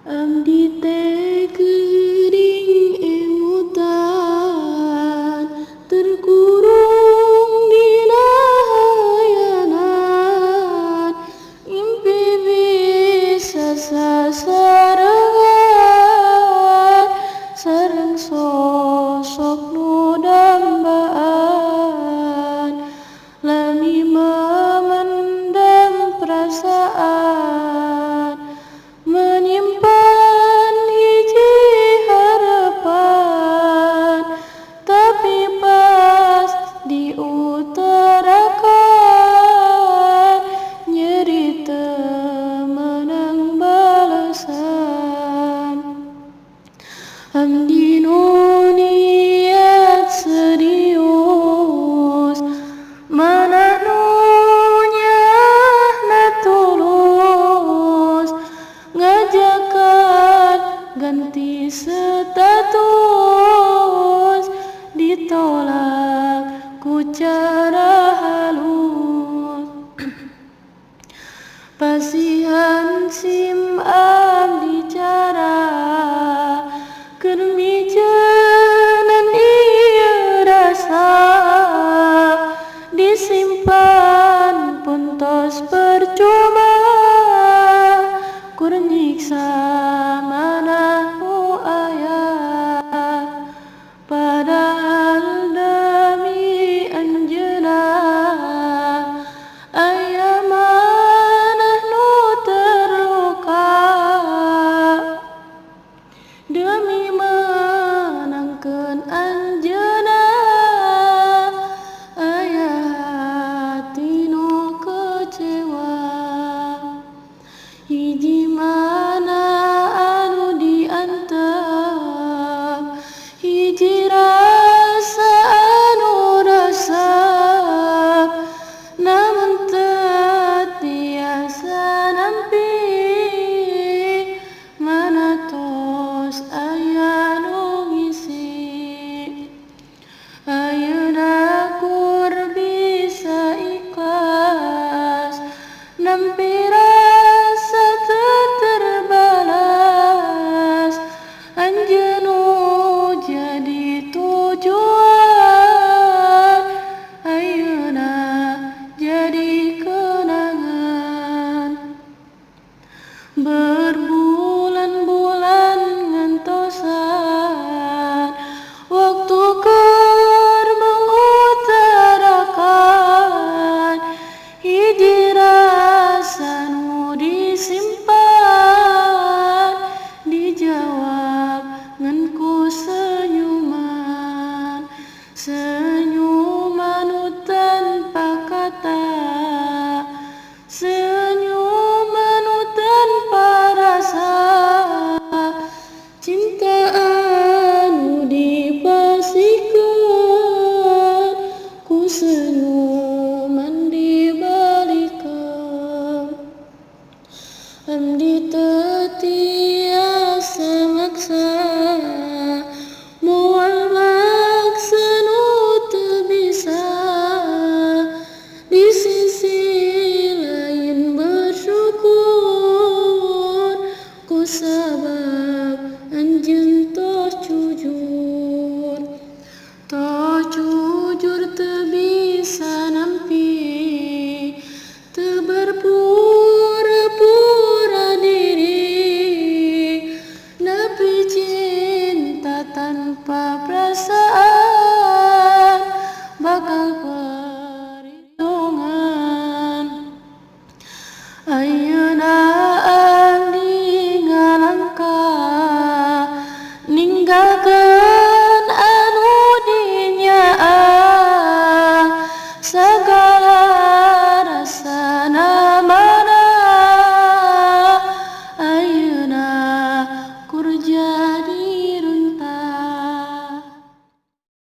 Abdi teh geuring emutan terkurung dina hayanan impi bisa sasarengan sareng sosok nu dambaan lami memendam perasaan menyimpan hiji harapan tapi pas diutarakan nyeri teu meunang balesan. Abdi nu niat serius mana nu nyahna tulus ngajakan ganti status ditolak ku cara halus. Pasihan sim abdi cara keur mijeunnan ieu rasa disimpan pun tos percuma kur nyiksa manah nu aya padahal demi anjeunna aya manah nu terluka demi menangkeun anjeunna aya hati nu kecewa. Hiji mana anu diantep hiji rasa anu resep namun teu tiasa nampi mana tos aya nu ngisi. Ayeuna kur bisa ikhlas nampi rasa teu terbalas anjeun nu jadi tujuan ayeuna jadi kenangan. Berbulan-bulan ngantosan waktu keur mengutarakan hiji rasa nu disimpan dijawab ngan ku senyuman senyuman nu tanpa kata senyuman nu tanpa rasa cinta anu dipasikeun ku senyuman dibalikeun. Abdi teu tiasa maksa moal maksa nu teu bisa di sisi lain bersyukur ku sabab anjeun tos jujur teu bisa nampi teu berpura-pura diri nepi cinta tanpa perasaan bakal